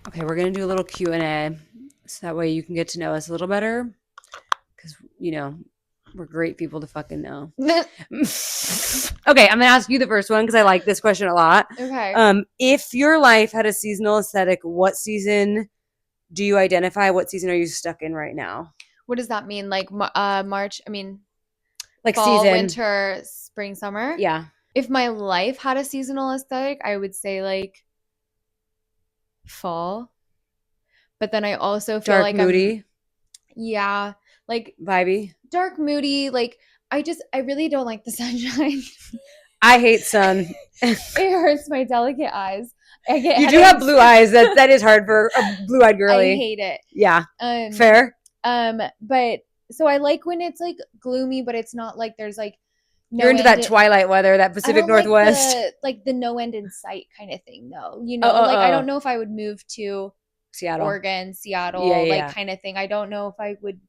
Okay, we're gonna do a little Q&A, so that way you can get to know us a little better, because we're great people to fucking know. Okay, I'm gonna ask you the first one because I like this question a lot. Okay. If your life had a seasonal aesthetic, what season do you identify? What season are you stuck in right now? What does that mean? Like March, Like fall, season? winter, spring, summer? Yeah. If my life had a seasonal aesthetic, I would say like fall. But then I also feel Dark, like I'm, moody, yeah, like vibey. dark, moody. Like I really don't like the sunshine. I hate sun. It hurts my delicate eyes. I get You do have headaches. blue eyes. That is hard for a blue-eyed I girly. hate it. Yeah. Um, Fair. but so I like when it's like gloomy, but it's not like there's like You're no into end. that twilight weather, that I Pacific don't like Northwest. the no end in sight kind of thing though. Oh, oh, Like I don't oh. know if I would move to Seattle. Oregon, Yeah, Seattle, yeah, like yeah. kind of thing. I don't know if I would,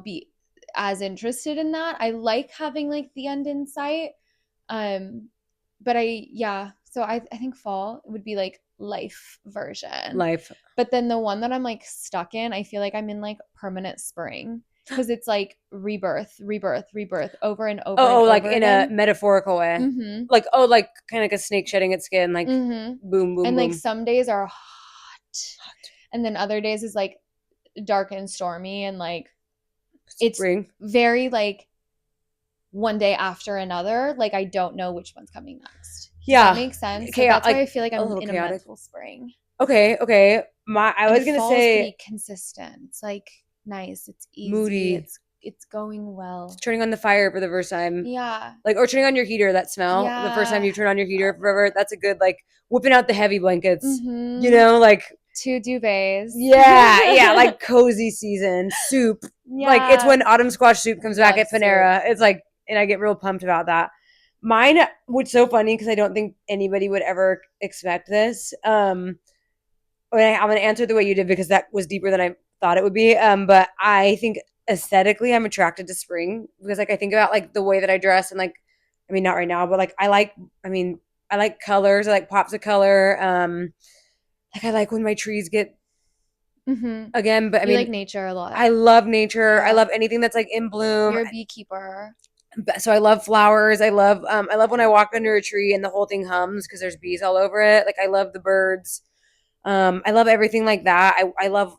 be as interested in that. I like having like the end in sight. Um, but yeah, so I think fall would be like life version. Life. But then the one that I'm like stuck in, I feel like I'm in like permanent spring because it's like rebirth, rebirth, rebirth over and over and Oh, like over in a again. metaphorical way. Mm-hmm. Like, oh, like kind of like a snake shedding its skin, like Mm-hmm. boom, boom, And like boom. some days are hot, and then other days is like dark and stormy, and like it's Spring. very like one day after another. Like I don't know which one's coming next. Does that Yeah. make sense? So Chaos, that's why I like feel like a I'm little in a chaotic. mental spring. Okay, okay. I And was gonna fall is say pretty consistent. It's like nice. It's easy. moody. It's going well. Turning on the fire for the first time. Yeah. Like, or turning on your heater, that smell. The first time Yeah. you turn on your I heater love forever, it. that's a good, like, whipping out the heavy blankets. Mm-hmm. Like, Two duvets. yeah, yeah, like cozy season soup. Like, it's Yeah. when autumn squash soup comes back Love at soup. Panera. It's like, and I get real pumped about that. Mine, which is so funny because I don't think anybody would ever expect this. I'm going to answer the way you did because that was deeper than I thought it would be. But I think aesthetically, I'm attracted to spring because, like, I think about like the way that I dress and like, I mean, not right now, but like, I like colors. I like pops of color. Like I like when my trees get Mm-hmm. again, but I You like mean, nature a lot. I love nature. I Yeah. love anything that's like in bloom. You're a beekeeper. So I love flowers. I love when I walk under a tree and the whole thing hums because there's bees all over it. Like I love the birds. I love everything like that. I love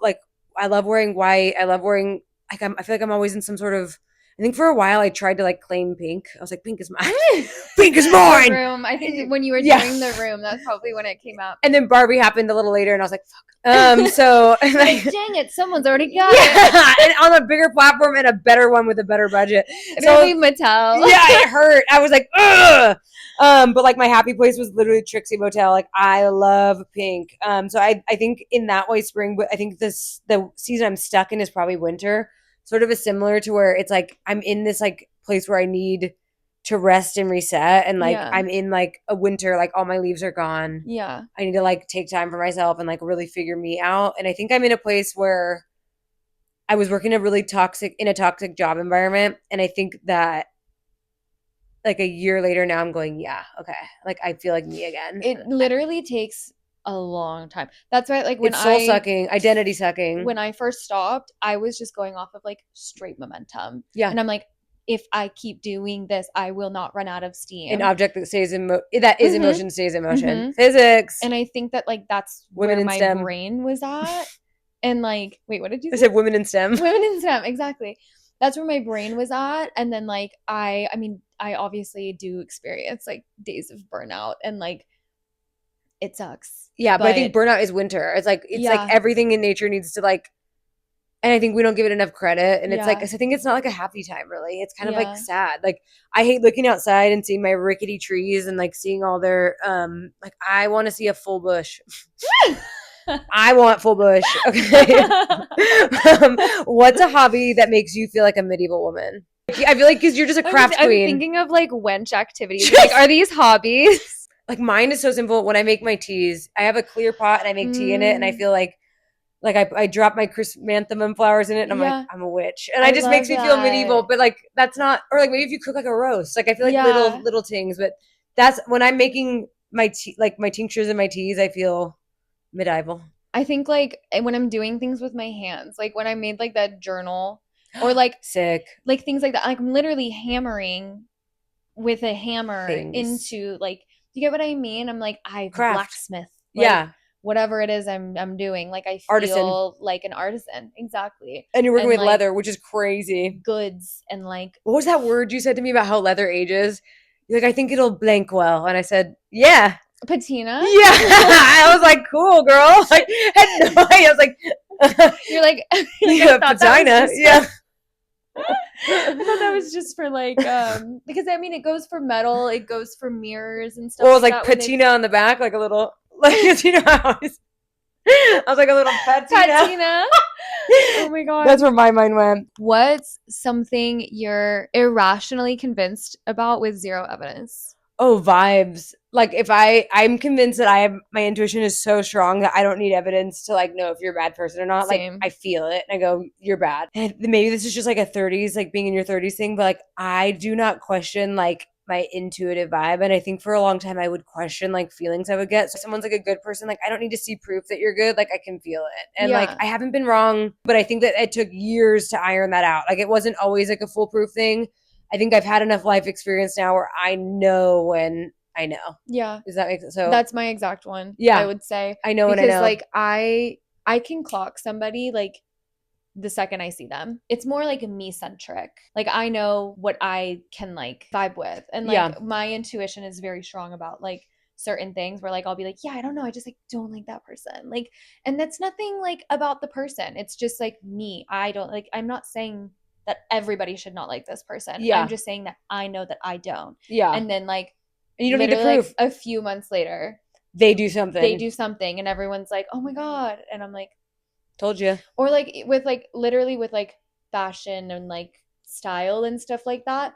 wearing white. I love wearing like I feel like I'm always in some sort of. I think for a while I tried to like claim pink. I was like, pink is mine. Pink is The mine. room. I think when you were Yeah. doing the room, that's probably when it came up. And then Barbie happened a little later, and I was like, fuck. So You're like, dang it, someone's already got it. yeah, and on a bigger platform and a better one with a better budget. It'll So be Mattel. yeah, it hurt. I was like, ugh. But like my happy place was literally Trixie Motel. Like I love pink. So I think in that way, spring. But I think the season I'm stuck in is probably winter. Sort of a similar to where it's like I'm in this like place where I need to rest and reset, and like Yeah. I'm in like a winter. Like all my leaves are gone. Yeah. I need to like take time for myself and like really figure me out. And I think I'm in a place where I was working in a toxic job environment, and I think that like a year later now I'm going, yeah, okay. Like I feel like me again. It literally takes a long time. That's why like It's soul sucking, identity sucking. when I first stopped, I was just going off of like straight momentum. Yeah. And I'm like, if I keep doing this, I will not run out of steam. An object that stays that is Mhm. emotion stays in motion. Mhm. Physics. And I think that like that's Women where in my STEM. brain was at. And like, wait, what did you I say? said women in STEM. Women in STEM, exactly. That's where my brain was at. And then like I mean, I obviously do experience like days of burnout and like it sucks. Yeah, but I think burnout is winter. It's like Yeah. everything in nature needs to like, and I think we don't give it enough credit. And it's like Yeah. I think it's not like a happy time really. It's kind of like Yeah. sad. Like I hate looking outside and seeing my rickety trees and like seeing all their like I want to see a full bush. I want full bush. Okay. What's a hobby that makes you feel like a medieval woman? I feel like because you're just a craft I'm queen. thinking of like wench activities. Like, are these hobbies? Like mine is so simple. When I make my teas, I have a clear pot and I make tea in it, and I feel like I drop my chrysanthemum flowers in it, and I'm Yeah. like I'm a witch, and it just makes me feel medieval. But like that's not, or like maybe if you cook like a roast, like I feel like Yeah. little things. But that's when I'm making my tea, like my tinctures and my teas, I feel medieval. I think like when I'm doing things with my hands, like when I made like that journal or like Sick things like that, like I'm literally hammering with a hammer things. into like, you get what I mean? I'm like, I Craft. blacksmith, like Yeah. whatever it is I'm doing, like I Artisan. feel like an artisan. Exactly. And you're working And with like leather, which is crazy. goods and like What was that word you said to me about how leather ages? You're like, I think it'll blank well. And I said, yeah. patina. Yeah. I was like, cool, girl. Like, had no idea. I was like, You're like, I yeah, thought that was patina. just Yeah. I thought that was just for like because I mean it goes for metal, it goes for mirrors and stuff Well, it was like like that when it's patina on the back, like a little, like, you know, I was like a little patina. patina. Oh my god. That's where my mind went. What's something you're irrationally convinced about with zero evidence? Oh, vibes. Like if I'm convinced that I have my intuition is so strong that I don't need evidence to like know if you're a bad person or not. Like Same. I feel it and I go, you're bad. And maybe this is just like a 30s, like being in your 30s thing, but like I do not question like my intuitive vibe. And I think for a long time I would question like feelings I would get. So if someone's like a good person, like I don't need to see proof that you're good. Like I can feel it. And like Yeah. I haven't been wrong, but I think that it took years to iron that out. Like it wasn't always like a foolproof thing. I think I've had enough life experience now where I know when I know. Yeah. Does that make sense? So That's my exact one. I yeah, would say I know when I because know. like I can clock somebody like the second I see them. It's more like me centric. Like I know what I can like vibe with. And Yeah, like my intuition is very strong about like certain things where like I'll be like, yeah, I don't know, I just like don't like that person. Like and that's nothing like about the person. It's just like me. I don't like I'm not saying that everybody should not like this person. I'm yeah, just saying that I know that I don't. yeah. And then like And you don't need the literally like proof. a few months later, They do they something. do something and everyone's like, "Oh my god." And I'm like, Told you. or like with like literally with like fashion and like style and stuff like that,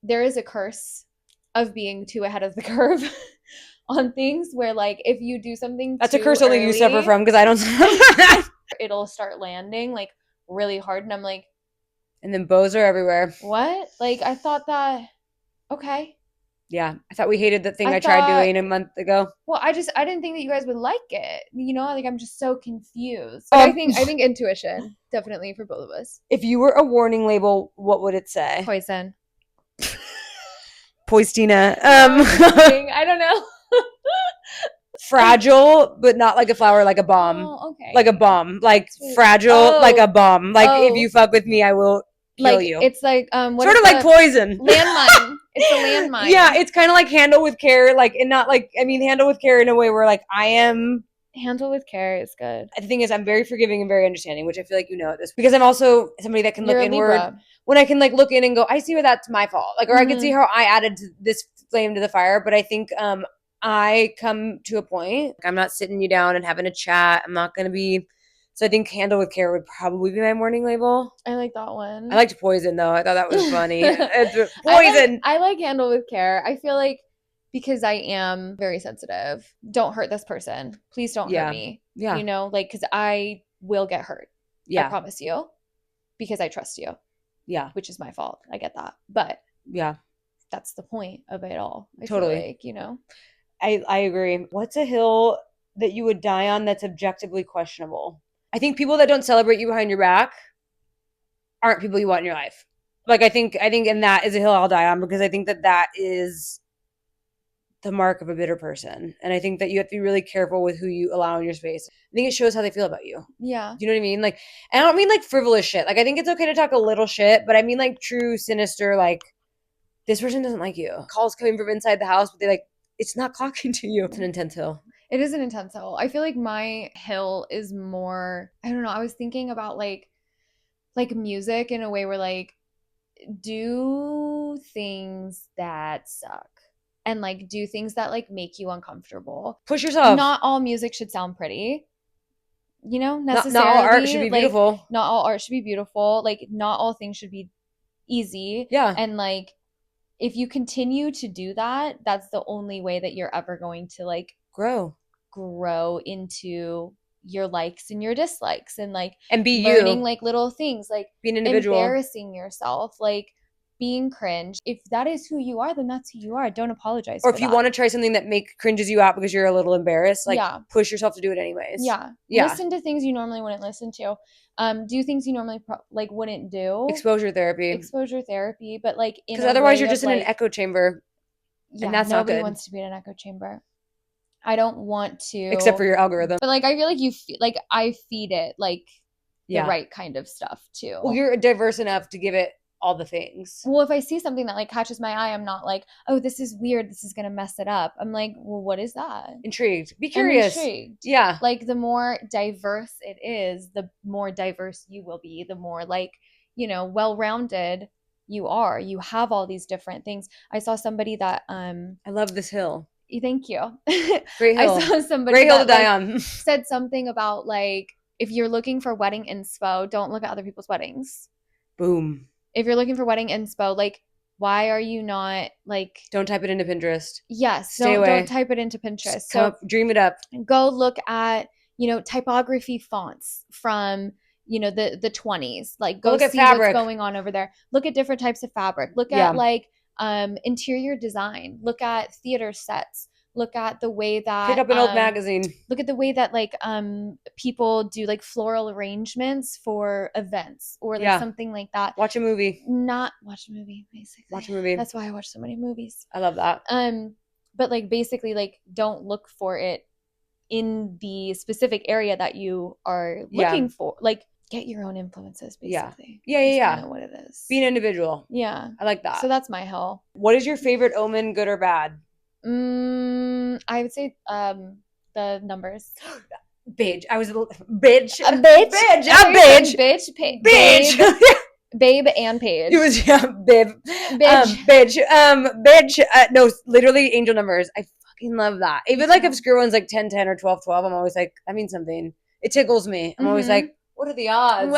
there is a curse of being too ahead of the curve on things where like if you do something That's a too curse only you suffer early, from because I don't. it'll start landing like really hard and I'm like, And then bows are everywhere. "What?" Like I thought that okay. Yeah, I thought we hated the thing I I tried thought doing a month ago. well, I didn't think that you guys would like it. You know, like I'm just so confused. But Um, I think intuition definitely for both of us. if you were a warning label, what would it say? Poison. Poistina. I don't know. Fragile, but not like a flower, like a bomb. Oh, okay. Like a bomb. Like Sweet. fragile, like a bomb. Like if Oh. you fuck with me, I will kill Like you. it's like what Sort is of like the poison. landmine? It's a landmine. Yeah, it's kind of like handle with care, like and not like I mean handle with care in a way where like I am. Handle with care is good. The thing is, I'm very forgiving and very understanding, which I feel like you know at this because I'm also somebody that can look You're a inward. Libra. When I can like look in and go, I see where that's my fault. Like, or I can see Mhm. how I added to this flame to the fire. But I think I come to a point. I'm not sitting you down and having a chat. I'm not going to be. So I think handle with care would probably be my morning label. I like that one. I liked poison though. I thought that was funny. It's poison. I like handle with care. I feel like because I am very sensitive, don't hurt this person. Please don't hurt Yeah. me. Yeah. You know, like because I will get hurt. I Yeah. promise you. Because I trust you. Yeah. Which is my fault. I get that. But Yeah. that's the point of it all. I Totally. feel like, you know. I agree. What's a hill that you would die on that's objectively questionable? I think people that don't celebrate you behind your back aren't people you want in your life. Like I think and that is a hill I'll die on because I think that that is the mark of a bitter person. And I think that you have to be really careful with who you allow in your space. I think it shows how they feel about you. Yeah. Do you know what I mean? Like, and I don't mean like frivolous shit. Like I think it's okay to talk a little shit, but I mean like true sinister, like this person doesn't like you. Calls coming from inside the house, but they like, it's not clocking to you. It's an intense hill. It is an intense hill. I feel like my hill is more, I don't know, I was thinking about like music in a way where like do things that suck and like do things that like make you uncomfortable. Push yourself. Not all music should sound pretty, you know, necessarily. Not all art should be like, beautiful. Not all art should be beautiful. Like not all things should be easy. Yeah. And like if you continue to do that, that's the only way that you're ever going to like grow into your likes and your dislikes and like and be learning you. like little things like be an individual, embarrassing yourself, like being cringe. If that is who you are, then that's who you are. Don't apologize Or for if you that. want to try something that cringes you out because you're a little embarrassed, like Yeah. push yourself to do it anyways. Yeah. Yeah. Listen to things you normally wouldn't listen to. Do things you normally like wouldn't do. Exposure therapy. Exposure therapy, but like in Because a otherwise way you're just of in an like, echo chamber. yeah, And that's not nobody good. wants to be in an echo chamber. I don't want to, Except for your algorithm. but like I feel like like I feed it like the Yeah. right kind of stuff too. Well, you're diverse enough to give it all the things. Well, if I see something that like catches my eye, I'm not like, oh, this is weird, this is gonna mess it up. I'm like, well, what is that? Intrigued. Be curious. I'm intrigued. Yeah. Like the more diverse it is, the more diverse you will be, the more like, you know, well-rounded you are. You have all these different things. I saw somebody that I love this hill. thank you. Great hill. I saw somebody Great hill that to die like on. said something about like if you're looking for wedding inspo, don't look at other people's weddings. Boom. If you're looking for wedding inspo, like why are you not like don't type it into Pinterest. Yes, Stay away. Don't type it into Pinterest. So dream it up. Go look at, you know, typography fonts from, you know, the 20s. Like go look at see fabric. What's going on over there. Look at different types of fabric. Look at like interior design. Look at theater sets. Look at the way that pick up an old magazine. Look at the way that like people do like floral arrangements for events or like something like that. Watch a movie. Not watch a movie, basically. Watch a movie. That's why I watch so many movies. I love that. But like basically like don't look for it in the specific area that you are looking for. Like get your own influences, basically. Yeah. Kind of what it is. Be an individual. Yeah. I like that. So that's my hell. What is your favorite omen, good or bad? I would say the numbers. Bitch. I was a little bitch. A bitch. Bitch. A bitch. Bitch. Bitch. Babe and Paige. It was babe. Bitch. Bitch. No, literally angel numbers. I fucking love that. Even like obscure ones like 1010 or 1212, I'm always like, that means something. It tickles me. I'm always like, what are the odds?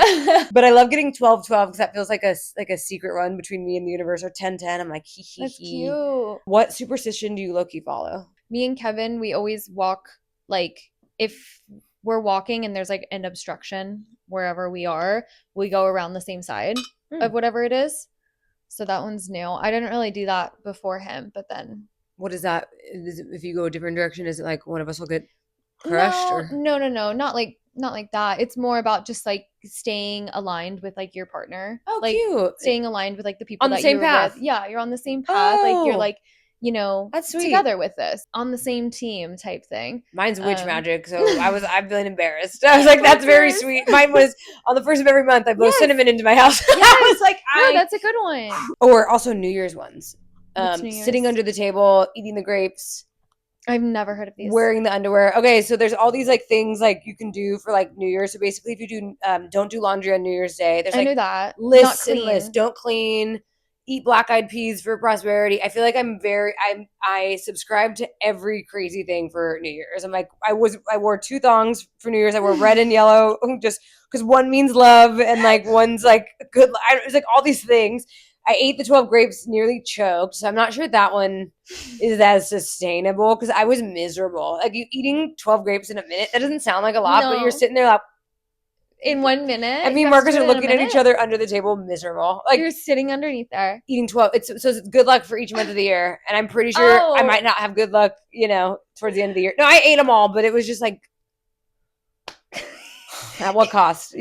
But I love getting 1212 because that feels like a secret run between me and the universe. Or 1010, I'm like, hee hee. That's cute. What superstition do you low-key follow? Me and Kevin, we always walk, like if we're walking and there's like an obstruction wherever we are, we go around the same side of whatever it is. So that one's new. I didn't really do that before him, but then. What is that? If you go a different direction, is it like one of us will get crushed? No. Not like that. It's more about just like staying aligned with like your partner. Oh, like, cute. Staying aligned with like the people on the that same you're path. with. Yeah, you're on the same path. Like you're like, you know, that's sweet. Together with this on the same team type thing. Mine's witch magic, so I've been embarrassed. I was like, that's very sweet. Mine was on the first of every month. I blow cinnamon into my house. I was like, no, that's a good one. Or also New Year's ones. New Year's? Sitting under the table, eating the grapes. I've never heard of these. Wearing the underwear. Okay, so there's all these like things like you can do for like New Year's. So basically, if you do don't do laundry on New Year's Day, there's like I knew that. lists and lists. Don't clean. Eat black-eyed peas for prosperity. I feel like I subscribe to every crazy thing for New Year's. I'm like I wore 2 thongs for New Year's. I wore red and yellow just because one means love and like one's like good. It's like all these things. I ate the 12 grapes, nearly choked. So I'm not sure that one is as sustainable because I was miserable. Like you eating 12 grapes in a minute, that doesn't sound like a lot, but you're sitting there like in 1 minute. And me and Marcus are looking at each other under the table, miserable. Like you're sitting underneath there. Eating 12. It's good luck for each month of the year. And I'm pretty sure I might not have good luck, towards the end of the year. No, I ate them all, but it was just like at what cost,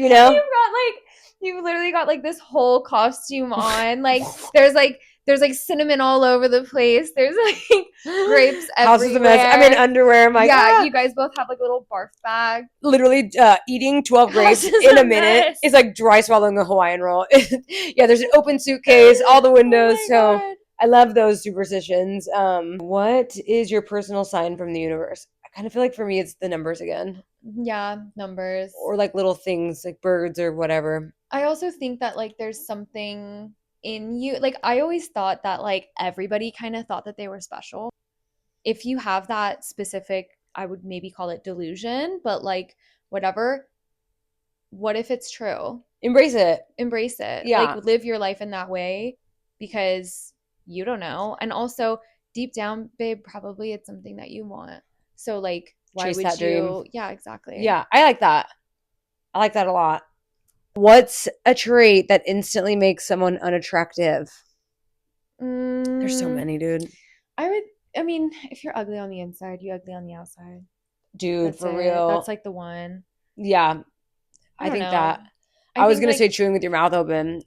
You literally got like this whole costume on. Like there's cinnamon all over the place. There's like grapes everywhere. House is a mess. I'm in underwear. I'm like, you guys both have like a little barf bag. Literally eating 12 grapes in a minute is like dry swallowing a Hawaiian roll. Yeah, there's an open suitcase, all the windows. God. I love those superstitions. What is your personal sign from the universe? I kind of feel like for me it's the numbers again. Yeah, numbers. Or like little things like birds or whatever. I also think that like there's something in you. Like I always thought that like everybody kind of thought that they were special. If you have that specific, I would maybe call it delusion, but like whatever. What if it's true? Embrace it. Yeah. Like live your life in that way because you don't know. And also deep down, babe, probably it's something that you want. So like why chase would that you dream. Yeah, exactly. Yeah, I like that. I like that a lot. What's a trait that instantly makes someone unattractive? There's so Mm, many, dude. I would. I mean, if you're ugly on the inside, you ugly on the outside. Dude, That's for it. That's real. like the one. Yeah, I I don't think know. that. I I was think gonna say like chewing with your mouth open.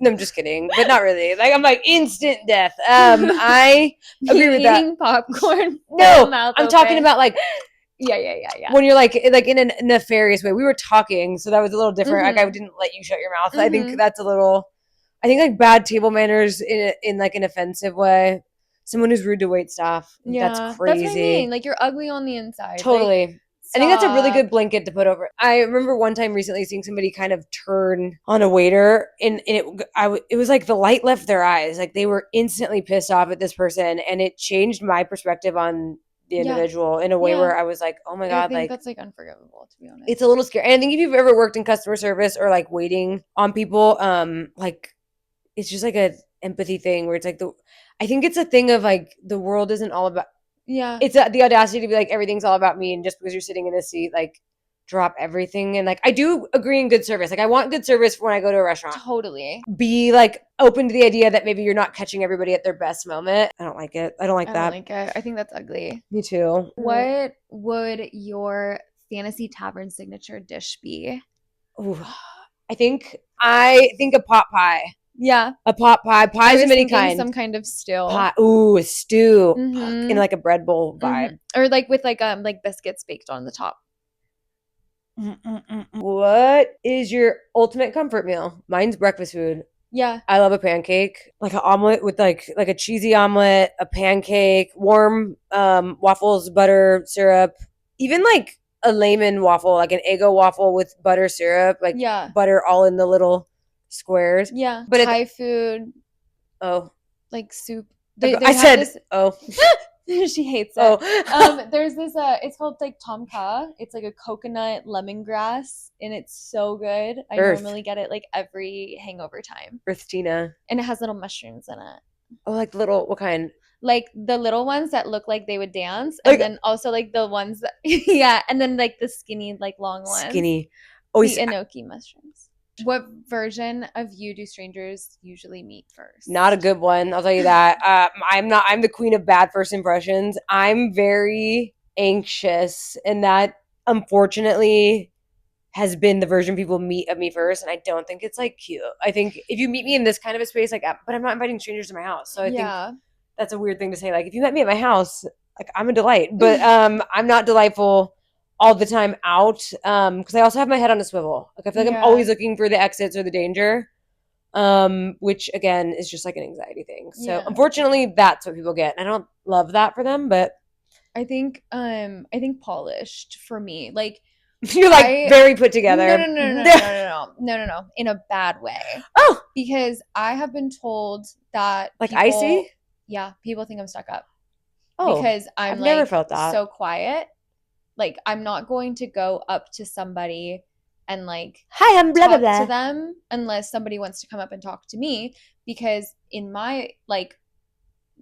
No, I'm just kidding, but not really. Like I'm like instant death. I agree me with that. eating popcorn, full No, mouth I'm talking open. about like Yeah, yeah, yeah, yeah. when you're like in a nefarious way. We were talking, so that was a little different. Like I Mhm. didn't let you shut your mouth. I think Mhm. that's a little. I think like bad table manners in like an offensive way. Someone who's rude to wait staff. That's Yeah, that's what I mean. crazy. Like you're ugly on the inside. Like Totally. I think that's a really stop. good blanket to put over. I remember one time recently seeing somebody kind of turn on a waiter, and it was like the light left their eyes. Like they were instantly pissed off at this person, and it changed my perspective on the Yeah. individual in a way Yeah. where I was like, oh my I God, think like that's like unforgivable to be it's a honest. little scary. And I think if you've ever worked in customer service or like waiting on people, like it's just like a empathy thing where it's like I think it's a thing of like the world isn't all about Yeah. it's the audacity to be like everything's all about me, and just because you're sitting in a seat, like drop everything. And like I do agree in good service. Like I want good service when I go to a restaurant. Totally. Be like open to the idea that maybe you're not catching everybody at their best moment. I don't like it. I don't like I don't that. like it. I think that's ugly. Me too. What would your fantasy tavern signature dish be? Ooh, I think a pot pie. Yeah. A pot pie. I Pies of was any thinking kind. some kind of still. Pie. Ooh, a stew. In Mm-hmm. like a bread bowl Mm-hmm. vibe. Or like with like biscuits baked on the top. What is your ultimate comfort meal? Mine's breakfast food. Yeah. I love a pancake, like an omelet with like a cheesy omelet, a pancake, warm waffles, butter, syrup, even like a layman waffle, like an Eggo waffle with butter syrup, like Yeah. butter all in the little squares. Yeah. But Thai food, oh, like soup. I They have said this oh she hates it. oh There's this it's called like tom kha. It's like a coconut lemongrass and it's so good. I Earth normally get it like every hangover time. Earth Tina. And it has little mushrooms in it. Oh, like little what kind? Like the little ones that look like they would dance and Like then also like the ones that yeah, and then like the skinny like long ones. skinny. The Always enoki mushrooms. What version of you do strangers usually meet not a first? good one. I'll tell you that. I'm not. I'm the queen of bad first impressions. I'm very anxious, and that unfortunately has been the version people meet of me first. And I don't think it's like cute. I think if you meet me in this kind of a space, like, but I'm not inviting strangers to my house, so I think Yeah. that's a weird thing to say. Like, if you met me at my house, like I'm a delight, but I'm not delightful all the time out. Because I also have my head on a swivel. Like I feel like I'm Yeah. always looking for the exits or the danger, which again is just like an anxiety thing. So Yeah. unfortunately, that's what people get. I don't love that for them, but I think polished for me. Like you're like I very put no together. no no no no no no no no no in a bad way. Oh, Because I have been told that like icy. people think I'm stuck up Oh, because I'm I've never like felt that. so quiet. Like I'm not going to go up to somebody and like Hi, I'm blah blah talk to blah. them unless somebody wants to come up and talk to me because in my like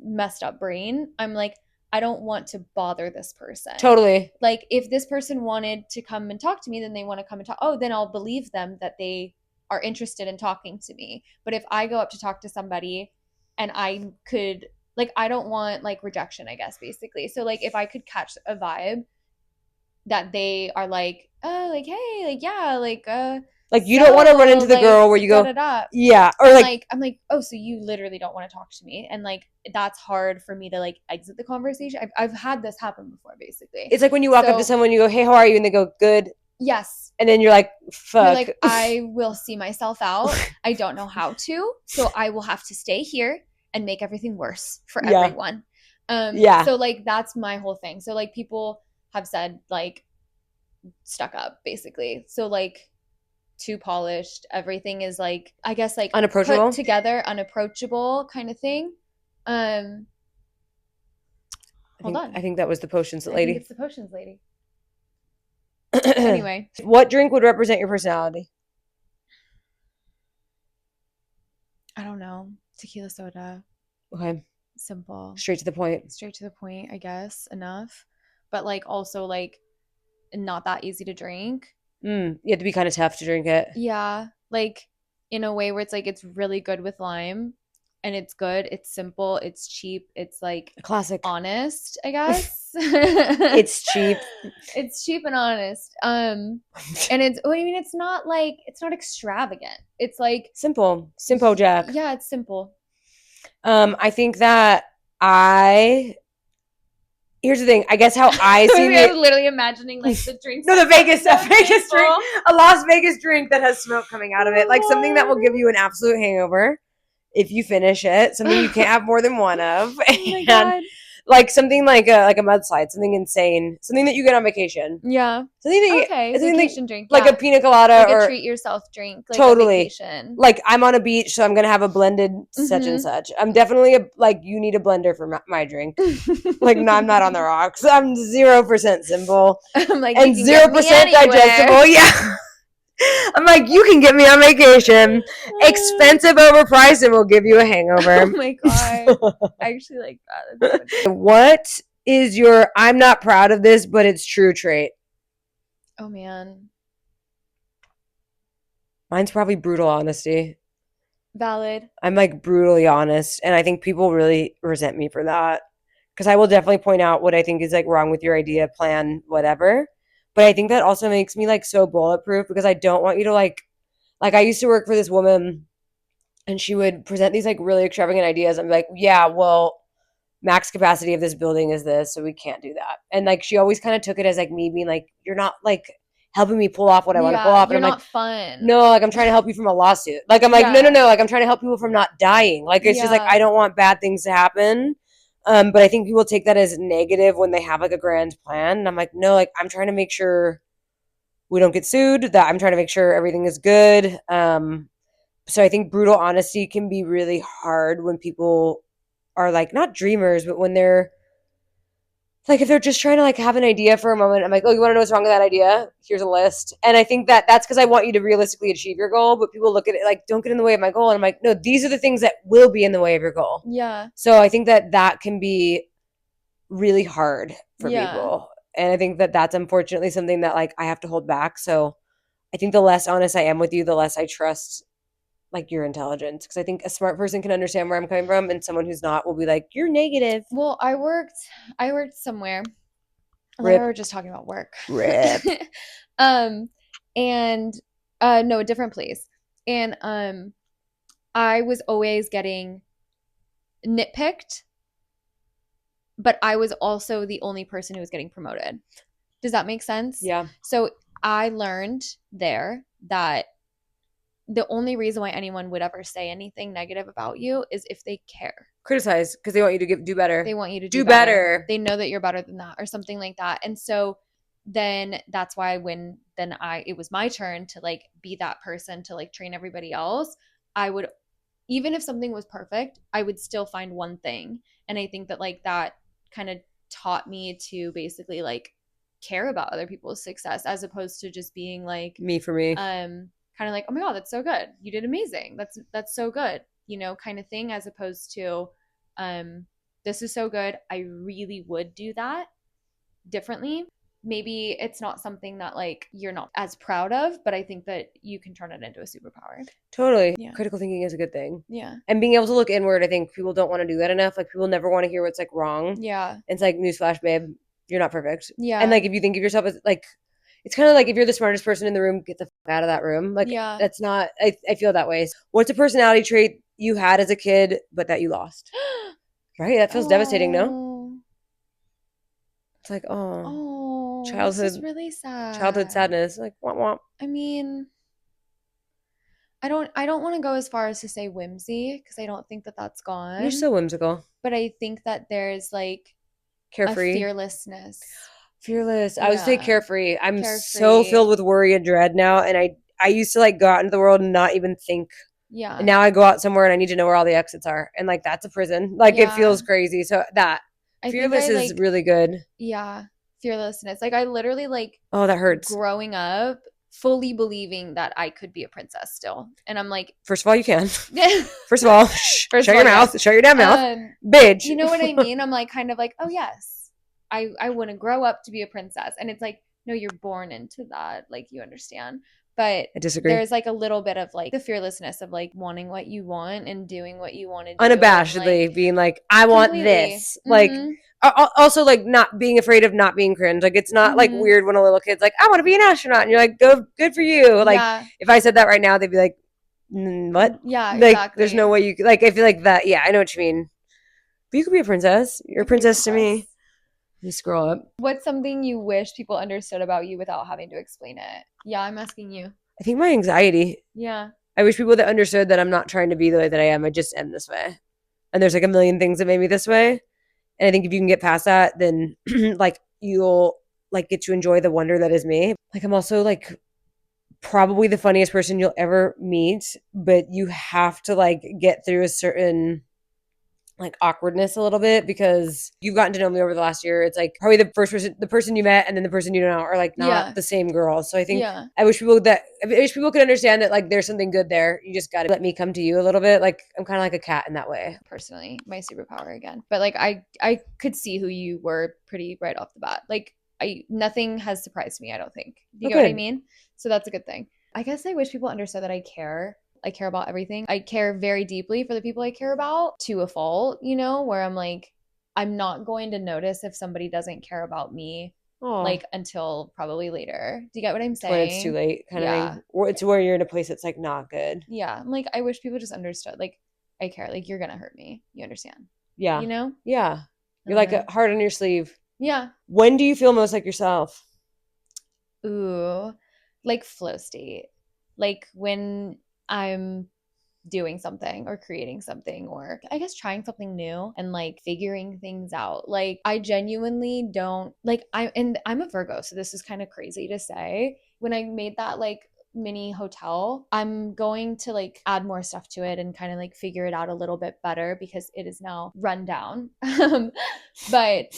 messed up brain, I'm like I don't want to bother this person. Totally. Like if this person wanted to come and talk to me, then they want to come and talk. Oh, then I'll believe them that they are interested in talking to me. But if I go up to talk to somebody and I could like I don't want like rejection, I guess basically. So like if I could catch a vibe that they are like, oh, like hey, like yeah, Like you don't want to run so into the like girl where you da go, da da. yeah, or And like like I'm like, oh, so you literally don't want to talk to me, and like that's hard for me to like exit the conversation. I've had this happen before, basically. it's like when you walk up to So someone, you go, "Hey, how are you?" and they go, "Good," yes, and then you're like, you're "Fuck." like, I will see myself out. I don't know how to, so I will have to stay here and make everything worse for Yeah, everyone. yeah. So like that's my whole thing. So like people have said like stuck up basically. So like too polished. Everything is like I guess like put Unapproachable. together, unapproachable kind of thing. Um I hold think on. I think that was the potions I think lady. it's the potions lady. Anyway, What drink would represent your personality? I don't know. Tequila soda. Okay, Simple. straight to the point. Straight to the point, I guess. Enough. But like also like not that easy to drink. You have to be kind of tough to drink it. Yeah. Like in a way where it's like it's really good with lime. and it's good. It's simple. It's cheap. It's like A classic. honest, I guess. It's cheap. It's cheap and honest. And it's what I mean, it's not extravagant. It's like Simple Jack. yeah, it's simple. I think that here's the thing. I guess how I see I was literally imagining like the drinks. No, the Vegas drink, a Las Vegas drink that has smoke coming out of it, like something that will give you an absolute hangover if you finish it. Something you can't have more than one of. Oh my God. Like something like a mudslide, something insane, something that you get on vacation. Yeah. Something Vacation drink. like yeah. a pina colada like or a treat yourself drink. Like totally. A vacation. Like I'm on a beach, so I'm gonna have a blended such and such. I'm definitely you need a blender for my drink. Like no, I'm not on the rocks. I'm 0% simple. I'm like and 0% digestible. Yeah. I'm like, you can get me on vacation. Expensive, overpriced, and we'll give you a hangover. Oh my God. I actually like that. So what is your I'm not proud of this, but it's true trait? Oh man. Mine's probably brutal honesty. Valid. I'm like brutally honest, and I think people really resent me for that. Because I will definitely point out what I think is like wrong with your idea, plan, whatever. But I think that also makes me like so bulletproof because I don't want you to like I used to work for this woman and she would present these like really extravagant ideas. I'm like, yeah, well, max capacity of this building is this, so we can't do that. And like she always kind of took it as like me being like, you're not like helping me pull off what I want to pull off. And you're I'm not like, fun. No, like I'm trying to help you from a lawsuit. Like I'm like, no, like I'm trying to help people from not dying. Like it's just like I don't want bad things to happen. But I think people take that as negative when they have like a grand plan. And I'm like, no, like I'm trying to make sure we don't get sued, that I'm trying to make sure everything is good. So I think brutal honesty can be really hard when people are like not dreamers, but when they're like if they're just trying to like have an idea for a moment. I'm like, oh, you want to know what's wrong with that idea? Here's a list. And I think that that's because I want you to realistically achieve your goal, but people look at it like, don't get in the way of my goal. And I'm like, no, these are the things that will be in the way of your goal. Yeah. So I think that that can be really hard for people. And I think that that's unfortunately something that like I have to hold back. So I think the less honest I am with you, the less I trust like your intelligence. Because I think a smart person can understand where I'm coming from, and someone who's not will be like, you're negative. Well, I worked somewhere. Rip. We were just talking about work. Rip. And no, a different place. And I was always getting nitpicked, but I was also the only person who was getting promoted. Does that make sense? Yeah. So I learned there that the only reason why anyone would ever say anything negative about you is if they care. Criticize because they want you to do better. They want you to do better. They know that you're better than that or something like that. And so then that's why when it was my turn to like be that person to like train everybody else, I would, even if something was perfect, I would still find one thing. And I think that like that kind of taught me to basically like care about other people's success as opposed to just being like me for me. Kind of like, oh my God, that's so good. You did amazing. That's so good, you know, kind of thing, as opposed to this is so good. I really would do that differently. Maybe it's not something that like you're not as proud of, but I think that you can turn it into a superpower. Totally. Yeah. Critical thinking is a good thing. Yeah. And being able to look inward, I think people don't want to do that enough. Like people never want to hear what's like wrong. Yeah. It's like, newsflash, babe, you're not perfect. Yeah. And like if you think of yourself as like, it's kind of like if you're the smartest person in the room, get the fuck out of that room. Like that's not, I feel that way. What's a personality trait you had as a kid, but that you lost? Right? That feels devastating, no? It's like, childhood. This is really sad. Childhood sadness. Like, womp womp. I mean, I don't want to go as far as to say whimsy because I don't think that that's gone. You're so whimsical. But I think that there's like carefree, a fearlessness. Fearless. I would say carefree. I'm so filled with worry and dread now. And I used to like go out into the world and not even think. Yeah. And now I go out somewhere and I need to know where all the exits are. And like, that's a prison. Like it feels crazy. So fearless is really good. Yeah. Fearlessness. Like I literally like. Oh, that hurts. Growing up, fully believing that I could be a princess still. And I'm like. First of all, you can. First of all, shut your mouth. Shut your damn mouth. Bitch. You know what I mean? I'm like kind of like, oh yes. I want to grow up to be a princess. And it's like, no, you're born into that. Like, you understand. But I disagree. there's like a little bit of like the fearlessness of like wanting what you want and doing what you want to do. Unabashedly like, being like, I want completely. this. Like, also like not being afraid of not being cringe. Like, it's not like weird when a little kid's like, I want to be an astronaut. And you're like, go, good for you. Like, Yeah. if I said that right now, they'd be like, what? Yeah, Like, exactly. there's no way you could, like, I feel like that. Yeah, I know what you mean. But you could be a princess. You're a princess to me. Let me scroll up. What's something you wish people understood about you without having to explain it? Yeah, I'm asking you. I think my anxiety. Yeah. I wish people that understood that I'm not trying to be the way that I am. I just am this way. And there's like a million things that made me this way. And I think if you can get past that, then like you'll like get to enjoy the wonder that is me. Like I'm also like probably the funniest person you'll ever meet, but you have to like get through a certain like awkwardness a little bit because you've gotten to know me over the last year. It's like probably the person you met and then the person you know are like not the same girl. So I think I wish people could understand that like there's something good there. You just got to let me come to you a little bit. Like I'm kind of like a cat in that way. Personally, my superpower again. But like I could see who you were pretty right off the bat. Like nothing has surprised me, I don't think. Do you get what I mean? So that's a good thing. I guess I wish people understood that I care about everything. I care very deeply for the people I care about to a fault, you know, where I'm like, I'm not going to notice if somebody doesn't care about me like until probably later. Do you get what I'm saying? When it's too late kind of thing. Or it's where you're in a place that's like not good. Yeah. I'm like, I wish people just understood. Like, I care. Like, you're going to hurt me. You understand? Yeah. You know? Yeah. You're like a heart on your sleeve. Yeah. When do you feel most like yourself? Ooh, like flow state. Like when I'm doing something or creating something or I guess trying something new and like figuring things out. Like I genuinely don't like I'm a Virgo, so this is kind of crazy to say. When I made that like mini hotel, I'm going to like add more stuff to it and kind of like figure it out a little bit better because it is now run down. But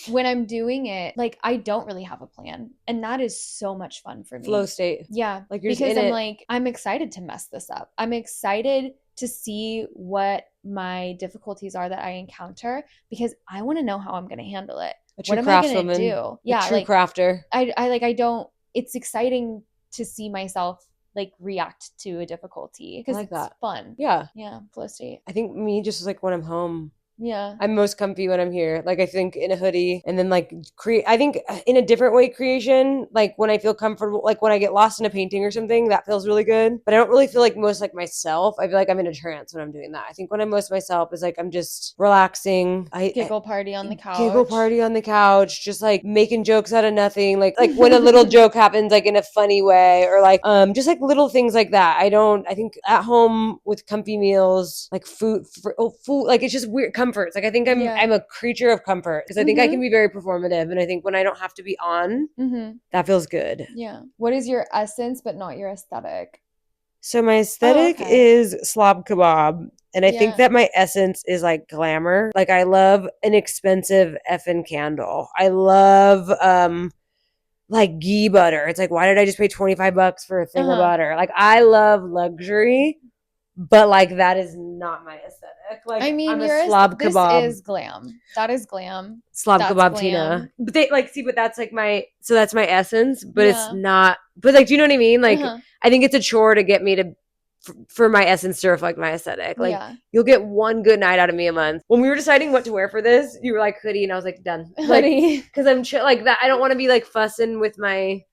when I'm doing it, like I don't really have a plan, and that is so much fun for me. Flow state. Yeah, like you're because I'm like I'm excited to mess this up. I'm excited to see what my difficulties are that I encounter because I want to know how I'm going to handle it. What am I going to do? Yeah, a true like crafter. I don't. It's exciting to see myself like react to a difficulty because it's fun. Yeah, flow state. I think me just like when I'm home. Yeah, I'm most comfy when I'm here. Like I think in a hoodie and then like I think in a different way creation, like when I feel comfortable, like when I get lost in a painting or something, that feels really good. But I don't really feel like most like myself. I feel like I'm in a trance when I'm doing that. I think when I'm most myself is like I'm just relaxing. Giggle party on the couch. Just like making jokes out of nothing. Like when a little joke happens like in a funny way or like just like little things like that. I think at home with comfy meals, like food like it's just weird comforts. Like I think I'm a creature of comfort because I think I can be very performative, and I think when I don't have to be on, that feels good. Yeah. What is your essence but not your aesthetic? So my aesthetic is slob kebab, and I think that my essence is like glamour. Like I love an expensive effing candle. I love like ghee butter. It's like, why did I just pay $25 for a thing of butter? Like I love luxury, but like that is not my aesthetic. Like I mean, I'm a slob kebab. This is glam. That is glam. Slob kebab Tina. But they like see, but that's like that's my essence, but it's not. But like, do you know what I mean? Like, I think it's a chore to get me to for my essence to reflect my aesthetic. Like, you'll get one good night out of me a month. When we were deciding what to wear for this, you were like hoodie, and I was like done. Like, because I'm like that. I don't want to be like fussing with my.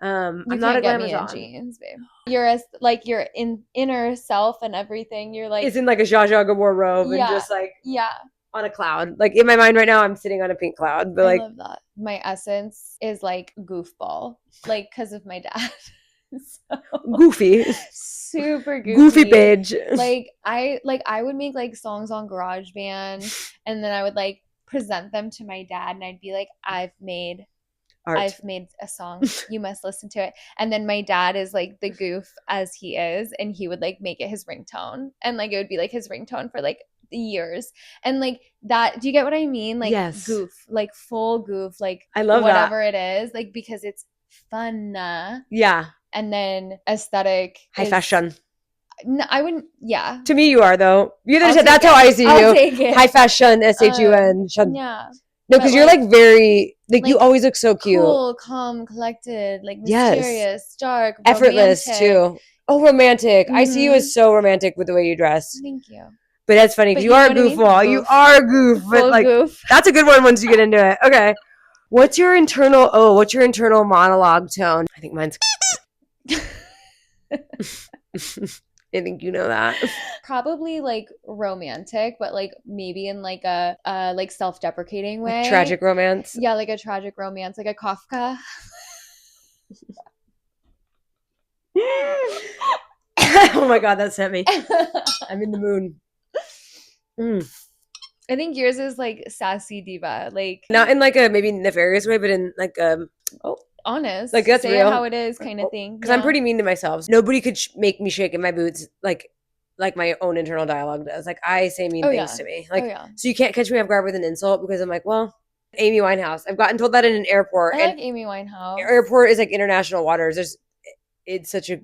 I'm not a glamazon. Jeans, babe. You're like your inner self and everything. You're like it's in like a Zsa Zsa Gabor robe and just like on a cloud. Like in my mind right now, I'm sitting on a pink cloud. But like, I love that. My essence is like goofball, like because of my dad. So, goofy, super goofy page. Like I would make like songs on GarageBand, and then I would like present them to my dad, and I'd be like, I've made a song. You must listen to it. And then my dad is like the goof as he is, and he would like make it his ringtone, and like it would be like his ringtone for like years. And like that, do you get what I mean? Like goof, like full goof, like I love whatever it is, like because it's fun. Yeah. And then aesthetic, high fashion. No, I wouldn't. Yeah. To me, you are though. That's how I see you. I'll take it. High fashion, SHUN. Yeah. No, because you're like very like you like, always look so cute. cool, calm, collected, like Yes. mysterious, dark, Effortless romantic. too. Oh, romantic. I see you Mhm. as so romantic with the way you dress. Thank you. But that's funny But because you you know are a what I mean? goofball. You Goof. are a goof. But Full like goof. that's a good one once you get into it. Okay. What's your internal monologue tone? I think mine's I think you know that. Probably like romantic, but like maybe in like a like self-deprecating Like way. tragic romance. Yeah, like a tragic romance, like a Kafka. Oh my god, that sent me. I'm in the mood. I think yours is like sassy diva, like Not in like a maybe nefarious way, but in like honest, like that's say real. it how it is kind of thing. Because I'm pretty mean to myself. Nobody could make me shake in my boots like my own internal dialogue does. Like I say mean things to me. Like so you can't catch me off guard with an insult because I'm like, well, Amy Winehouse. I've gotten told that in an airport. I like Amy Winehouse. Airport is like international waters. It's such a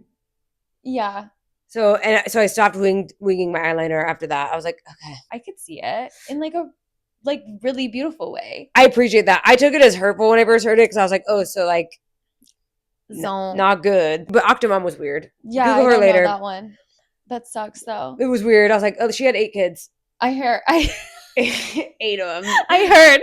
So I stopped winging my eyeliner after that. I was like, okay, I could see it in like a really beautiful way. I appreciate that. I took it as hurtful when I first heard it because I was like, oh, so like not good. But Octomom was weird. Yeah, Google her later. Know that one. That sucks though. It was weird. I was like, oh, she had 8 kids. I heard. 8 of them. I heard.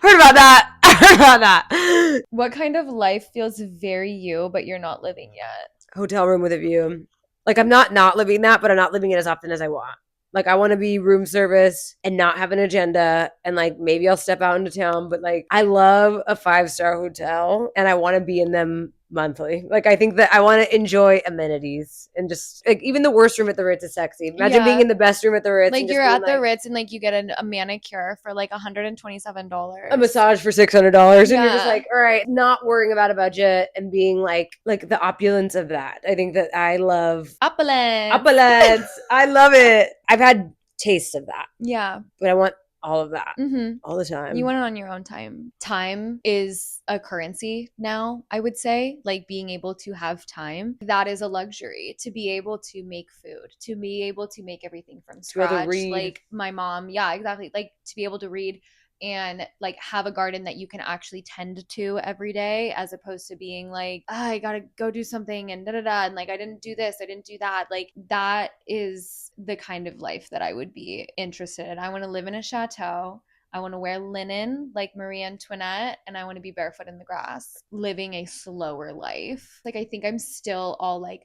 Heard about that. Heard about that. What kind of life feels very you, but you're not living yet? Hotel room with a view. Like I'm not living that, but I'm not living it as often as I want. Like I want to be room service and not have an agenda, and like maybe I'll step out into town, but like I love a 5-star hotel and I want to be in them monthly. Like I think that I want to enjoy amenities and just like even the worst room at the Ritz is sexy. Imagine being in the best room at the Ritz. Like you're at the Ritz and like you get a manicure for like $127. A massage for $600 and you're just like, all right, not worrying about a budget and being like the opulence of that. I think that I love opulence. I love it. I've had tastes of that. Yeah. But I want all of that all the time. You want it on your own time. Time is a currency now, I would say. Like being able to have time, that is a luxury. To be able to make food, to be able to make everything from scratch. Like my mom, yeah, exactly. Like to be able to read and like have a garden that you can actually tend to every day, as opposed to being like, oh, I gotta go do something and and like I didn't do this, I didn't do that. Like that is the kind of life that I would be interested in. I want to live in a chateau. I want to wear linen like Marie Antoinette, and I want to be barefoot in the grass, living a slower life. Like I think I'm still all like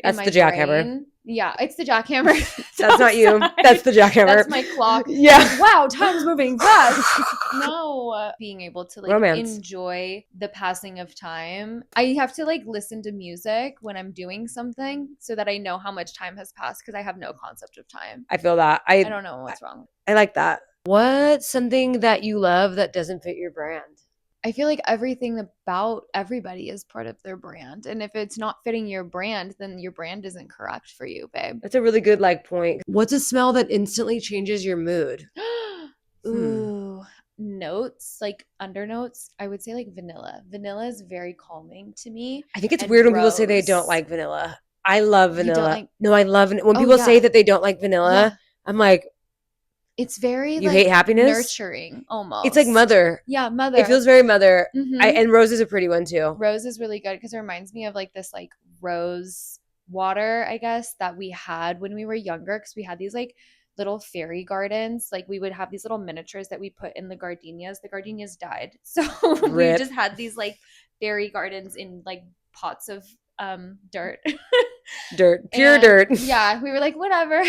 that's the jackhammer. Yeah, it's the jackhammer. That's not you. That's the jackhammer. That's my clock. Yeah. Like, wow, time's moving fast. No, being able to like enjoy the passing of time. I have to like listen to music when I'm doing something so that I know how much time has passed because I have no concept of time. I feel that. I don't know what's wrong. I like that. What's something that you love that doesn't fit your brand? I feel like everything about everybody is part of their brand. And if it's not fitting your brand, then your brand isn't correct for you, babe. That's a really good like point. What's a smell that instantly changes your mood? Ooh, notes, like undernotes. I would say like vanilla. Vanilla is very calming to me. I think it's weird when people say they don't like vanilla. I love vanilla. No, I love when people say that they don't like vanilla. I'm like, it's very you hate happiness, nurturing almost. It's like mother. Yeah, mother. It feels very mother. And rose is a pretty one too. Rose is really good because it reminds me of like this like rose water, I guess, that we had when we were younger, because we had these like little fairy gardens. Like we would have these little miniatures that we put in the gardenias. The gardenias died, so we just had these like fairy gardens in like pots of dirt. Pure dirt. Yeah, we were like, whatever,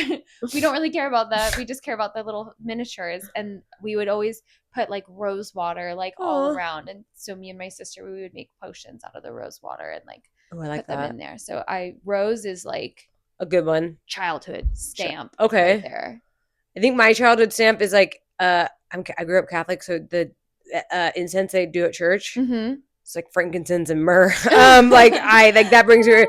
we don't really care about that, we just care about the little miniatures. And we would always put like rose water like all around, and so me and my sister, we would make potions out of the rose water and like put them in there. So rose is like a good one. Childhood stamp. Okay. Right there. I think my childhood stamp is like I grew up Catholic, so the incense they do at church. It's like frankincense and myrrh. Like that brings me,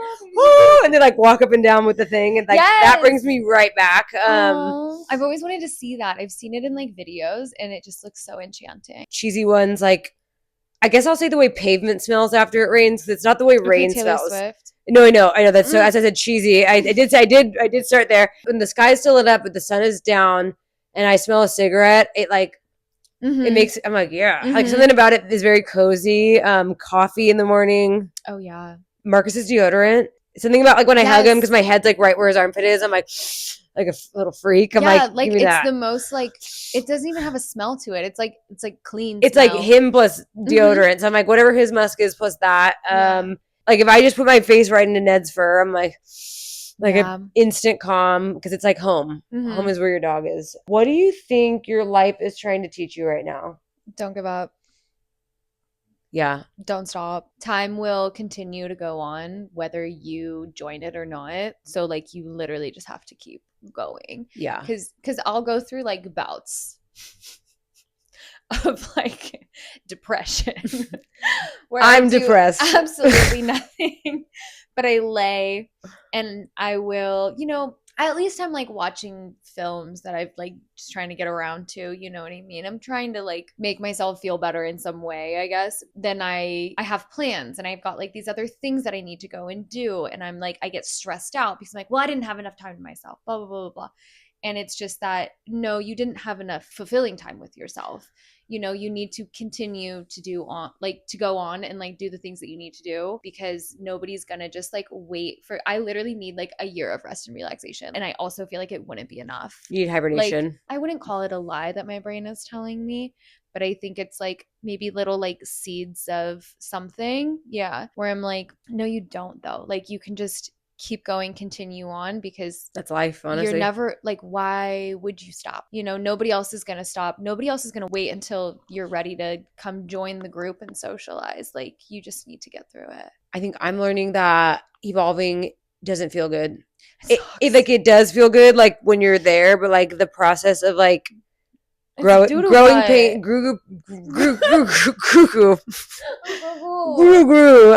and they like walk up and down with the thing, and like that brings me right back. I've always wanted to see that. I've seen it in like videos, and it just looks so enchanting. Cheesy ones, like I guess I'll say the way pavement smells after it rains. It's not the way rain smells. Swift. No, I know that's so. As I said, cheesy. I did start there. When the sky is still lit up, but the sun is down, and I smell a cigarette, it Mm-hmm. makes, I'm like, yeah, like Mm-hmm. something about it is very cozy. Coffee in the morning, Oh yeah. Marcus's deodorant. Something about like when I hug him because Yes. my head's like right where his armpit is. I'm like a little freak. I'm Yeah, like, give like me it's that. the most like it doesn't even have a smell to it. It's like clean It's like smell. him plus Mm-hmm. deodorant. So I'm like, whatever his musk is plus that. Yeah. Like if I just put my face right into Ned's fur, I'm like an Yeah. instant calm because it's like home. Home Mm-hmm. is where your dog is. What do you think your life is trying to teach you right now? Don't give up. Yeah, Don't stop. Time will continue to go on whether you join it or not. So like you literally just have to keep going. yeah. Cause I'll go through like bouts of like depression where I I'm do depressed. absolutely nothing but I lay and I will, at least I'm like watching films that I've like just trying to get around to, you know what I mean? I'm trying to like make myself feel better in some way, I guess. Then I have plans and I've got like these other things that I need to go and do and I'm like I get stressed out because I'm like, well, I didn't have enough time to myself, blah blah blah blah blah. And it's just that no, you didn't have enough fulfilling time with yourself. You need to continue to do on like to go on and like do the things that you need to do because nobody's gonna just like wait for I literally need like a year of rest and relaxation and I also feel like it wouldn't be enough. You need Like hibernation. I wouldn't call it a lie that my brain is telling me, but I think it's like maybe little like seeds of something, yeah, where I'm like, no you don't though, like you can just keep going, continue on because That's life, you're honestly. never like why would you stop? Nobody else is going to stop, nobody else is going to wait until you're ready to come join the group and socialize. Like you just need to get through it. I think I'm learning that evolving doesn't feel good. It It sucks. like it does feel good like when you're there, but like the process of like It's due to growing what? pain, grew, Oh, grew.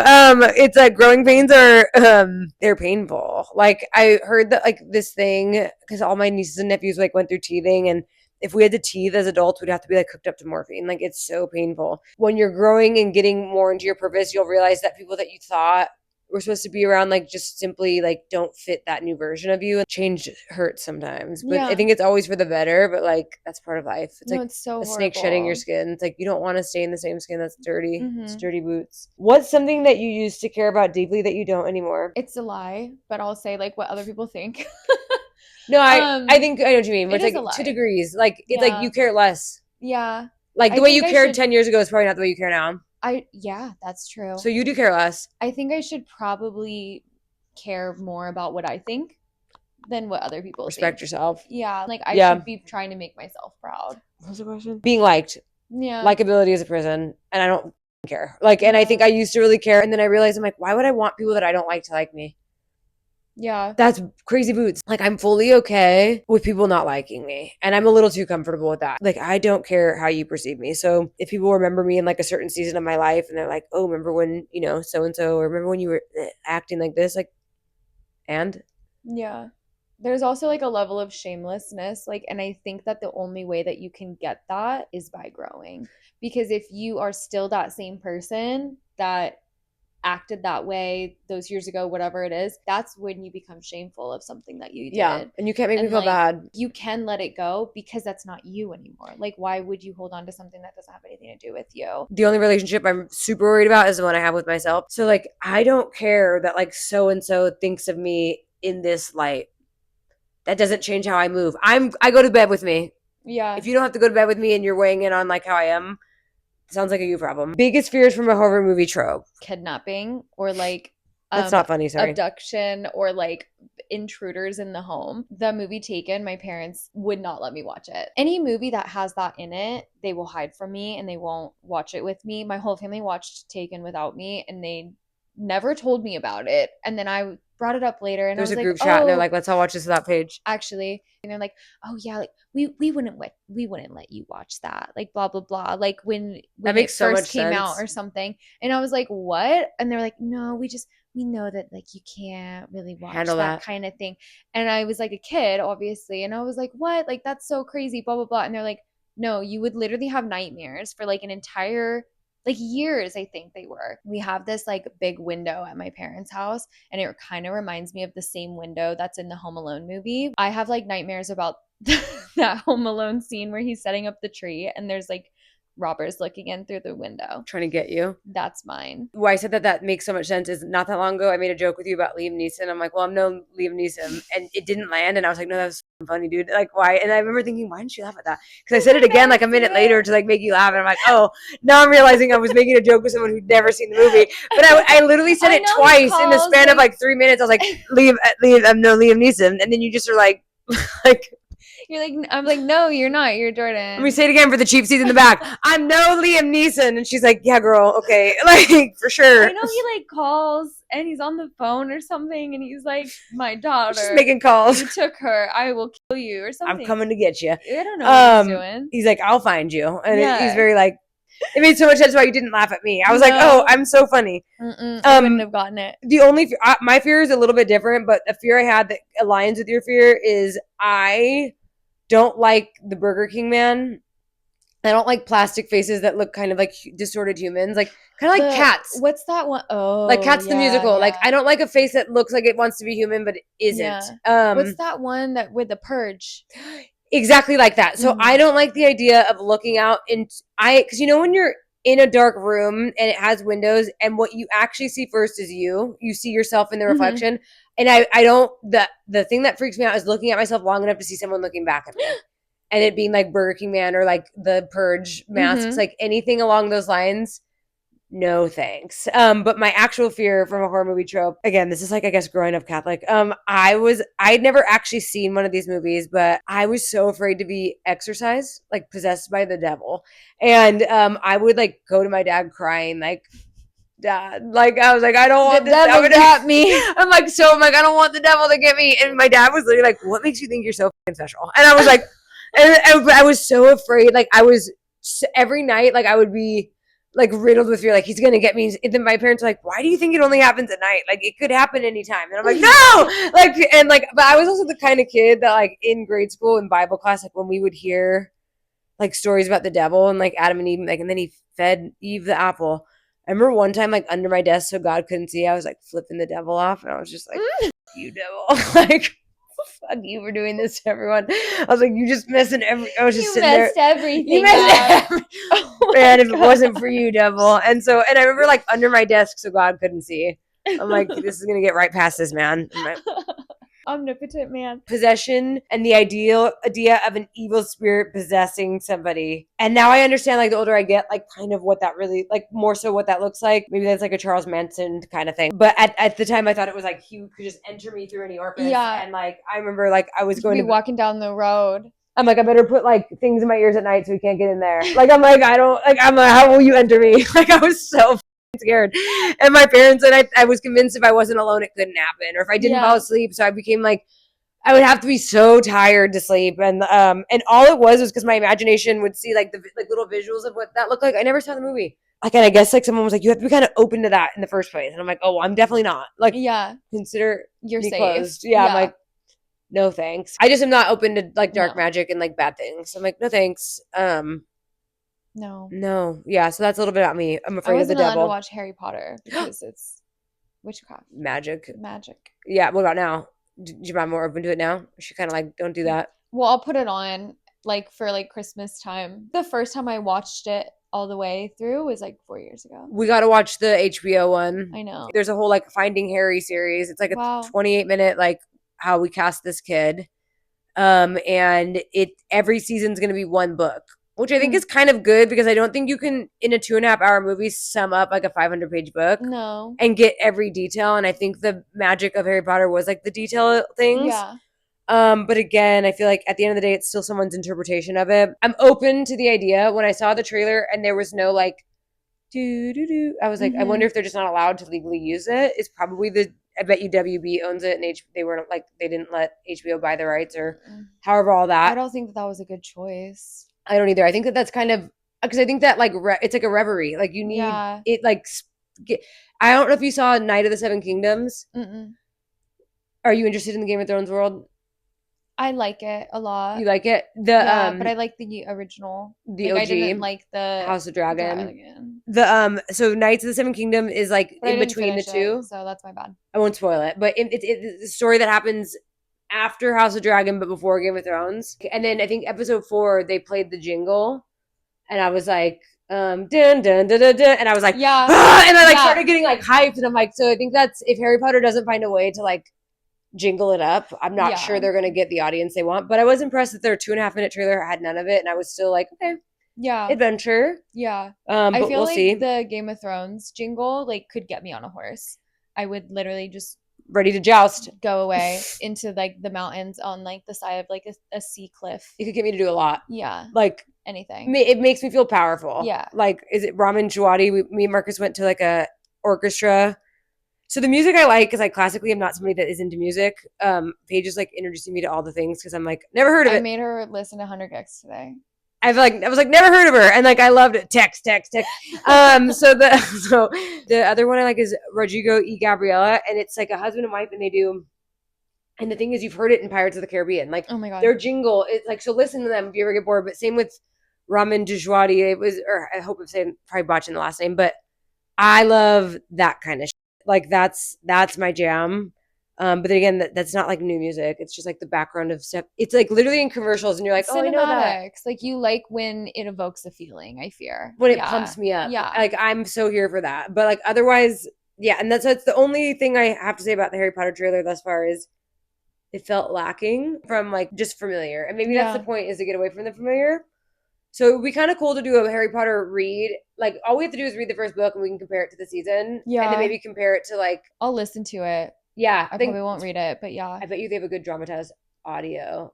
It's like growing pains are they're painful. Like I heard that like this thing because all my nieces and nephews like went through teething and if we had to teeth as adults, we'd have to be like hooked up to morphine. Like it's so painful. When you're growing and getting more into your purpose, you'll realize that people that you thought were supposed to be around like just simply like don't fit that new version of you. And change hurts sometimes, but I yeah. think it's always for the better. But like that's part of life. It's No, like it's so a snake shedding your horrible. skin. It's like you don't want to stay in the same skin that's dirty. It's Hmm. dirty boots. What's something that you used to care about deeply that you don't anymore? It's a lie, but I'll say like what other people think. No, I think I know what you mean. But It it's is a like to lie. degrees. Like it's like Yeah. you care less. Yeah. Like I the way you think I cared should 10 years ago is probably not the way you care now. yeah, that's So true. you do care less. I think I should probably care more about what I think than what other people Respect think. yourself. Yeah, like I Yeah. should be trying to make myself proud. What was the question? Being liked. Yeah, Likability is a prison, and I don't care. Like, and I think yeah, I used to really care, and then I realized I'm like, why would I want people that I don't like to like me? yeah, That's crazy boots. Like, I'm fully okay with people not liking me, and I'm a little too comfortable with that. Like, I don't care how you perceive me. So if people remember me in like a certain season of my life, and they're like, oh, remember when so and so, or remember when you were acting like this, like, and yeah. There's also like a level of shamelessness, like, and I think that the only way that you can get that is by growing. Because if you are still that same person that acted that way those years ago, whatever it is, that's when you become shameful of something that you yeah, did. and you can't make me And feel like bad. you can let it go because that's not you anymore. Like, why would you hold on to something that doesn't have anything to do with you? The only relationship I'm super worried about is the one I have with myself. So like I don't care that like so and so thinks of me in this light. That doesn't change how I move. I go to bed with me. Yeah. If you don't have to go to bed with me and you're weighing in on like how I am, it sounds like a you problem. Biggest fears from a horror movie trope. Kidnapping or like That's not funny, sorry. abduction or like intruders in the home. The movie Taken, my parents would not let me watch it. Any movie that has that in it, they will hide from me and they won't watch it with me. My whole family watched Taken without me and they never told me about it. And then I brought it up later and I There's was a like, group chat and they're "Oh, like, let's all watch this without Paige. actually." And they're like, "Oh yeah, like we wouldn't let you watch that, like blah blah blah, like when That it makes so much first came out sense. or something." And I was like, "What?" And they're like, "No, we know that like you can't really watch Handle that that. kind of thing." And I was like a kid, obviously, and I was like, "What? Like that's so crazy, blah blah blah." And they're like, "No, you would literally have nightmares for like an entire like years, I think they were." We have this like big window at my parents' house, and it kind of reminds me of the same window that's in the Home Alone movie. I have like nightmares about that Home Alone scene where he's setting up the tree and there's like robbers looking in through the window. Trying to get you. That's mine. Why I said that makes so much sense is not that long ago I made a joke with you about Liam Neeson. I'm like, well, I'm no Liam Neeson, and it didn't land. And I was like, no, that was funny, dude. Like, why? And I remember thinking, why didn't you laugh at that? Because I said it again like a minute later to like make you laugh, and I'm like, oh, now I'm realizing I was making a joke with someone who'd never seen the movie. But I literally said it twice in the span of like 3 minutes. I was like, Liam, I'm no Liam Neeson, and then you just are like, like. You're like, I'm like, no, you're not. You're Jordan. Let me say it again for the cheap seats in the back. I'm no Liam Neeson. And she's like, yeah, girl, okay. Like, for sure. I know he like calls and he's on the phone or something and he's like, my daughter. She's making calls. You took her. I will kill you or something. I'm coming to get you. I don't know what he's doing. He's like, I'll find you. And he's very like, it made so much sense why you didn't laugh at me. I was like, oh, I'm so funny. I wouldn't have gotten it. The only, my fear is a little bit different, but the fear I had that aligns with your fear is I don't like the Burger King man. I don't like plastic faces that look kind of like distorted humans, like kind of like Cats. What's that one? Oh, like Cats the musical. Yeah. Like I don't like a face that looks like it wants to be human but it isn't. Yeah. What's that one that with the Purge? Exactly like that. So I don't like the idea of looking out because you know when you're in a dark room and it has windows and what you actually see first is you see yourself in the reflection. And I don't, the thing that freaks me out is looking at myself long enough to see someone looking back at me and it being like Burger King man or like the Purge masks, like anything along those lines. No thanks. But my actual fear from a horror movie trope, again, this is like, I guess, growing up Catholic. I'd never actually seen one of these movies, but I was so afraid to be exorcised, like possessed by the devil. And I would like go to my dad crying, like, Dad, like I was like, I don't want the devil to get me. I'm like, I don't want the devil to get me. And my dad was literally like, what makes you think you're so special? And I was like, and I was so afraid. Like I was every night, like I would be like riddled with fear, like he's gonna get me. And then my parents were like, why do you think it only happens at night? Like it could happen anytime. And I'm like, no, but I was also the kind of kid that like in grade school in Bible class, like when we would hear like stories about the devil and like Adam and Eve, like and then he fed Eve the apple. I remember one time, like under my desk, so God couldn't see, I was like flipping the devil off, and I was just like, "You devil!" Like, fuck you for doing this to everyone. I was like, "You just messing every." I was just sitting there. Everything. You messed everything. Man, if it wasn't for you, devil. And I remember like under my desk, so God couldn't see. I'm like, this is gonna get right past this man. Omnipotent man. Possession and the idea of an evil spirit possessing somebody. And now I understand, like, the older I get, like, kind of what that really, like, more so what that looks like. Maybe that's like a Charles Manson kind of thing. But at the time, I thought it was like he could just enter me through any orifice. Yeah. And, like, I remember, like, I was going to be walking down the road. I'm like, I better put, like, things in my ears at night so he can't get in there. Like, I'm like, how will you enter me? Like, I was so scared. And my parents and I was convinced if I wasn't alone it couldn't happen, or if I didn't fall asleep. So I became like, I would have to be so tired to sleep. And all it was because my imagination would see like the like little visuals of what that looked like. I never saw the movie. Like, and I guess like someone was like, you have to be kind of open to that in the first place. And I'm like, oh, I'm definitely not. Like, consider you're safe. Closed. Yeah, I'm like, no thanks. I just am not open to like dark magic and like bad things. I'm like, no thanks. No. Yeah, so that's a little bit about me. I'm afraid of the devil. I wasn't allowed to watch Harry Potter because it's witchcraft. Magic. Yeah, what about now? Do you mind more open to it now? Or she kind of like, don't do that? Well, I'll put it on like for like Christmas time. The first time I watched it all the way through was like 4 years ago. We got to watch the HBO one. I know. There's a whole like Finding Harry series. It's like a 28-minute like how we cast this kid. And every season's going to be one book, which I think is kind of good because I don't think you can, in a 2.5-hour movie, sum up like a 500-page book. No. And get every detail. And I think the magic of Harry Potter was like the detail things. Yeah. But again, I feel like at the end of the day, it's still someone's interpretation of it. I'm open to the idea. When I saw the trailer and there was no like, do, I was like, I wonder if they're just not allowed to legally use it. It's probably I bet you WB owns it and they weren't like, they didn't let HBO buy the rights or however all that. I don't think that was a good choice. I don't either. I think that's kind of, because I think that like, it's like a reverie. Like you need it like, I don't know if you saw Night of the Seven Kingdoms. Are you interested in the Game of Thrones world? I like it a lot. You like it? But I like the original. The like, OG. I didn't like the House of Dragon. So Knights of the Seven Kingdom is like in between the two. So that's my bad. I won't spoil it, but it's a story that happens after House of Dragon, but before Game of Thrones. And then I think episode 4 they played the jingle, and I was like, dun dun dun dun dun, and I was like, Yeah. ah! And I like Yeah. started getting like hyped, and I'm like, so I think that's if Harry Potter doesn't find a way to like jingle it up, I'm not Yeah. sure they're gonna get the audience they want. But I was impressed that their 2.5 minute trailer had none of it, and I was still like, okay, Yeah. adventure. Yeah. But I feel we'll like see. the Game of Thrones jingle like could get me on a horse. I would literally just Ready to joust. go away into like the mountains on like the side of like a sea cliff. You could get me to do a lot. Yeah. Like anything. it makes me feel powerful. Yeah. Like, is it Ramin Djawadi? Me and Marcus went to like a orchestra. So the music I like, because I classically am not somebody that is into music. Paige is like introducing me to all the things because I'm like, never heard of it. I made her listen to 100 Gex today. I was like, never heard of her, and like I loved it. Text. So the other one I like is Rodrigo y Gabriela, and it's like a husband and wife, and they do. And the thing is, you've heard it in Pirates of the Caribbean, like Oh my god, their jingle. It's like, so listen to them if you ever get bored. But same with Ramin Djawadi. It was, or I hope I'm saying probably botching the last name, but I love that kind of shit. Like that's my jam. But then again, that's not like new music. It's just like the background of stuff. It's like literally in commercials, and you're like, oh, I know that. cinematics. Like you like when it evokes a feeling. I fear When it pumps me up. Yeah. Like I'm so here for that. But like otherwise, yeah. And that's the only thing I have to say about the Harry Potter trailer thus far is it felt lacking from like just familiar. And maybe that's the point, is to get away from the familiar. So it would be kind of cool to do a Harry Potter read. Like all we have to do is read the first book and we can compare it to the season. Yeah. And then maybe compare it to like, I'll listen to it. yeah. I probably won't read it, but yeah. I bet you they have a good dramatized audio.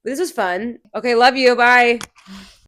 But this was fun. Okay, love you. Bye.